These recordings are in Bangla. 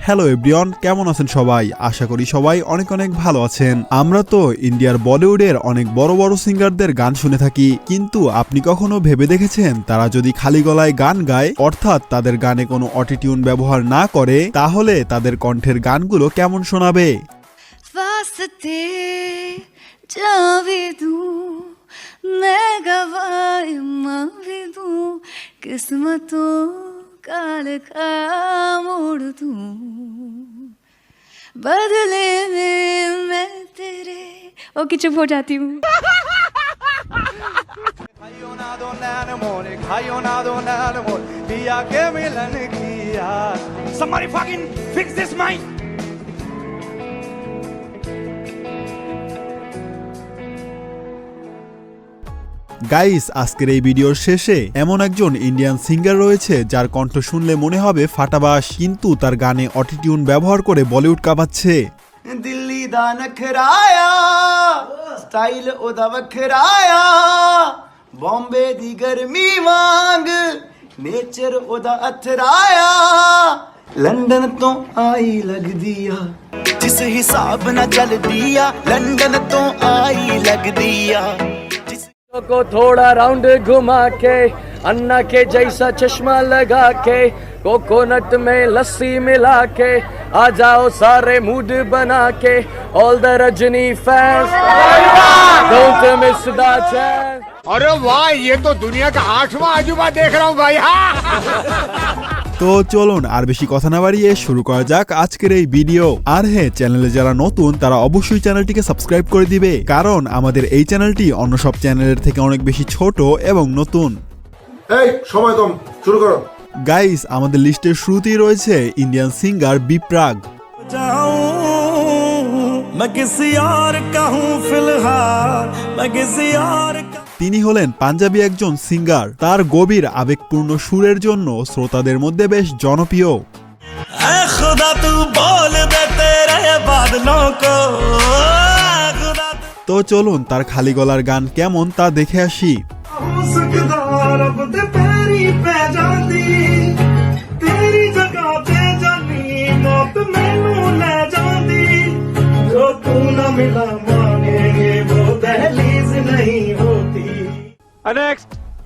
হ্যালো এভরিওয়ান, কেমন আছেন সবাই? আশা করি সবাই অনেক অনেক ভালো আছেন। আমরা তো ইন্ডিয়ার বলিউডের অনেক বড় বড় সিঙ্গারদের গান শুনে থাকি, কিন্তু আপনি কখনো ভেবে দেখেছেন তারা যদি খালি গলায় গান গায়, অর্থাৎ তাদের গানে কোনো অটোটিউন ব্যবহার না করে, তাহলে তাদের কণ্ঠের গানগুলো কেমন শোনাবে? काल का मोड़ दूं बदले में मैं तेरे ओके चुप हो जाती हूँ। Somebody fucking fix this mic. Guys, আজকের এই ভিডিওর শেষে এমন একজন ইন্ডিয়ান সিঙ্গার রয়েছে যার কণ্ঠ শুনলে মনে হবে ফাটাবাস, কিন্তু তার গানে অটোটিউন ব্যবহার করে বলিউড কাঁপাচ্ছে। दिल्ली दा नखराया स्टाइल ओदा वखराया बॉम्बे दी गर्मी वांग नेचर ओदा अथराया लंदन तो आई लग दिया जिस हिसाब न चल दिया लंदन तो आई लग दिया को थोड़ा राउंड घुमा के अन्ना के जैसा चश्मा लगा के कोकोनट में लस्सी मिला के आ जाओ सारे मूड बना के all the Rajni fans don't miss the chance. अरे वाह, ये तो दुनिया का 8वां अजूबा देख रहा हूँ भाई। তো চলুন আর বেশি কথা না বাড়িয়ে শুরু করা যাক আজকের এই ভিডিও। আর হ্যাঁ, চ্যানেলে যারা নতুন তারা অবশ্যই চ্যানেলটিকে সাবস্ক্রাইব করে দিবে, কারণ আমাদের এই চ্যানেলটি অন্য সব চ্যানেলের থেকে অনেক বেশি ছোট এবং নতুন। এই সময় কম, শুরু করো। গাইস, আমাদের লিস্টের শুরুতেই রয়েছে ইন্ডিয়ান সিঙ্গার বিপ্রাগ। তিনি হলেন পাঞ্জাবি একজন সিঙ্গার। তার গভীর আবেগপূর্ণ সুরের জন্য শ্রোতাদের মধ্যে বেশ জনপ্রিয়। তো চলুন তার খালি গলার গান কেমন তা দেখে আসি।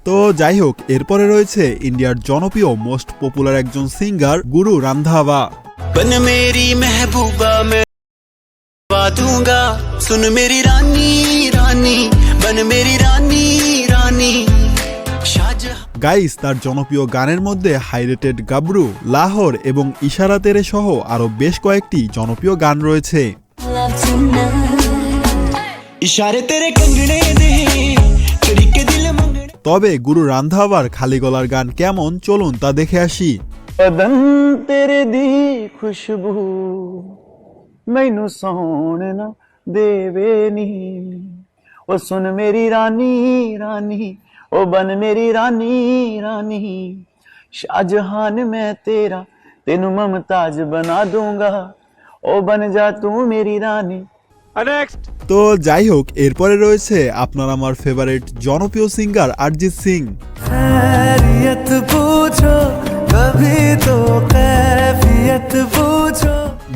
তো যাই হোক, এরপরে রয়েছে ইন্ডিয়ার জনপ্রিয় মোস্ট পপুলার একজন সিঙ্গার গুরু রান্ধাওয়া। बन मेरी महबूबा मैं दूंगा सुन मेरी रानी रानी बन मेरी रानी रानी शाहजहां। গাইস, তার জনপ্রিয় গানের মধ্যে হাইরেটেড গাবরু, লাহোর এবং ইশারা তেরে সহ আরো বেশ কয়েকটি জনপ্রিয় গান রয়েছে। इशारे तेरे कंगने दे तरीके दिल मंगने। তবে গুরু রান্ধাওয়ার খালি গলার গান কেমন চলুন তা দেখে আসি। बदन तेरे दी खुशबू मैनू सोण ना देवे नी ओ सुन मेरी रानी रानी ओ बन मेरी रानी रानी शाहजहान मैं तेरा तेनू ममताज बना दूंगा ओ बन जा तू मेरी रानी। তো যাই হোক, এরপরে রয়েছে আপনার আমার ফেভারিট জনপ্রিয় সিঙ্গার অরিজিৎ সিং।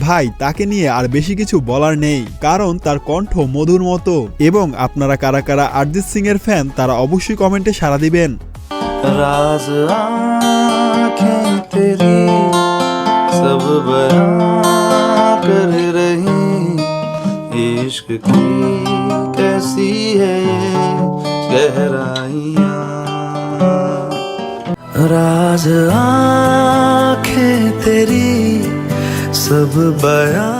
ভাই, তাকে নিয়ে আর বেশি কিছু বলার নেই, কারণ তার কণ্ঠ মধুর মতো। এবং আপনারা কারা কারা অরিজিৎ সিং এর ফ্যান তারা অবশ্যই কমেন্টে সাড়া দিবেন। राज आँखें तेरी सब बयां कर रही इश्क की कैसी है ये गहराइयाँ राज आँखें तेरी सब बयां।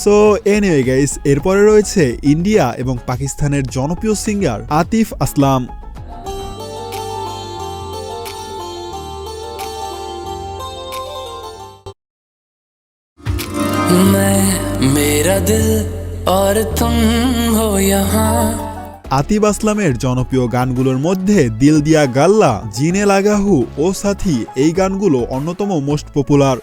সো এনিওয়ে গাইস, এরপরে রয়েছে ইন্ডিয়া এবং পাকিস্তানের জনপ্রিয় সিঙ্গার আতিফ আসলাম। मेरा दिल और तुम हो यहाँ। আতিফ আসলামের জনপ্রিয় গানগুলোর মধ্যে দিল দিয়া গাল্লা, জিনে লাগাহু ও সাথী এই গানগুলো অন্যতম মোস্ট পপুলার।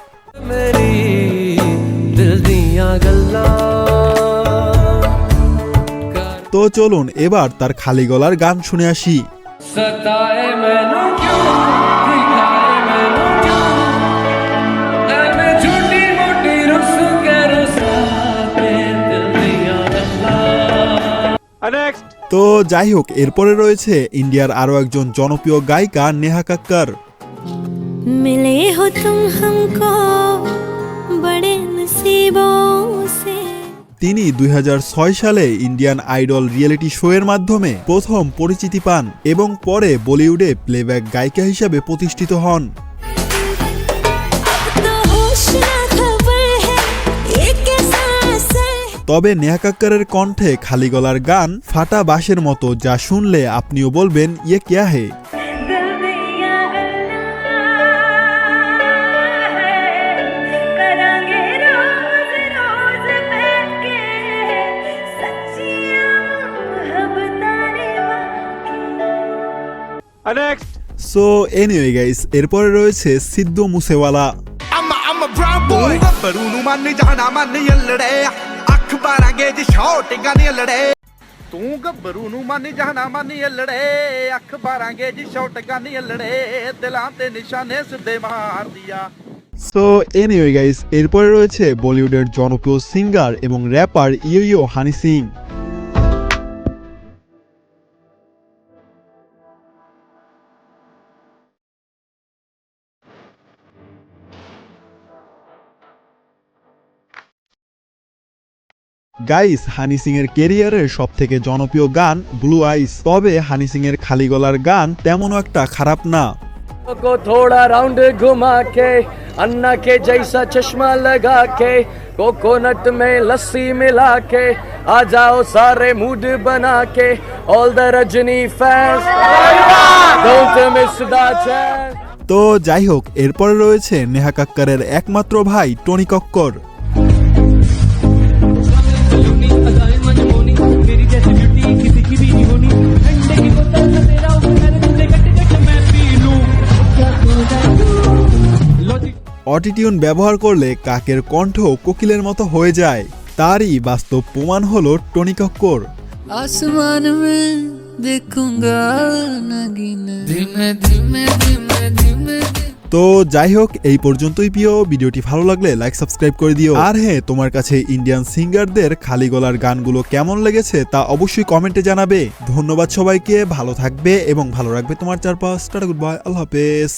তো চলুন এবার তার খালি গলার গান শুনে আসি। सताए मैनू क्यों, दिखाए मैनू क्यों, ऐ मैं झूठ তো যাই হোক, এরপরে রয়েছে ইন্ডিয়ার আরো একজন জনপ্রিয় গায়িকা নেহা কাক্কর। मिले हो तुम हमको बड़े नसीबों से। তিনি 2006 সালে ইন্ডিয়ান আইডল রিয়েলিটি শো এর মাধ্যমে প্রথম পরিচিতি পান এবং পরে বলিউডে প্লেব্যাক গায়িকা হিসাবে প্রতিষ্ঠিত হন। तो होश ना खबर है ये कैसा असर है। তবে নেহা কাক্করের কণ্ঠে খালি গলার গান ফাটা বাঁশের মতো, যা শুনলে আপনিও বলবেন ইয়ে কিয়া হে। दिल दिया गल्ला है करांगे रोज रोज बैठ के सच्चियां मोहब्बतां बाकी। সো এনিওয়ে গাইস, এরপরে রয়েছে Sindhu মুসেওয়ালা। I'm a brown boy ਗੱਭਰੂ ਨੂੰ ਮੰਨ ਜਾਣਾ ਮੰਨ ਯੱਲੜੇ ਅੱਖ ਬਾਰਾਂਗੇ ਜੀ ਸ਼ੌਟਿੰਗਾਂ ਨੀ ਲੜੇ ਤੂੰ ਗੱਭਰੂ ਨੂੰ ਮੰਨ ਜਾਣਾ ਮੰਨ ਯੱਲੜੇ ਅੱਖ ਬਾਰਾਂਗੇ ਜੀ ਸ਼ੌਟਿੰਗਾਂ ਨੀ ਲੜੇ ਦਿਲਾਂ ਤੇ ਨਿਸ਼ਾਨੇ ਸਿੱਧੇ ਮਾਰ ਦਿਆ। সো এনিওয়ে গাইস, এরপরে রয়েছে বলিউডের জনপ্রিয় সিঙ্গার এবং র্যাপার ইয়ো হানি সিং। গাইস, হানি সিং এর ক্যারিয়ারের সবথেকে জনপ্রিয় গান ব্লু আইস। তবে হানি সিং এর খালি গলার গান তেমনও একটা খারাপ না। को थोड़ा राउंड घुमा के अन्ना के जैसा चश्मा लगा के कोकोनट में लस्सी मिला के आ जाओ सारे मूड बना के all the Rajni fans don't miss the chance. তো যাই হোক, এরপরে রয়েছে নেহা কাক্করের একমাত্র ভাই টনি কক্কর। অটিটিউন ব্যবহার করলে কাকের কণ্ঠ কোকিলের মতো হয়ে যায়, তারই বাস্তব প্রমাণ হলো টনি কক্কর। आसमान में देखूंगा नगीना धीमे धीमे धीमे धीमे। তো যাই হোক, এই পর্যন্তই প্রিয়। ভিডিওটি ভালো লাগলে লাইক সাবস্ক্রাইব করে দিও। আর হ্যাঁ, তোমার কাছে ইন্ডিয়ান সিঙ্গারদের খালি গলার গানগুলো কেমন লেগেছে তা অবশ্যই কমেন্টে জানাবে। ধন্যবাদ সবাইকে, ভালো থাকবে এবং ভালো রাখবে তোমার চারপাশ। টাটা, গুড বাই, আল্লাহ হাফেজ।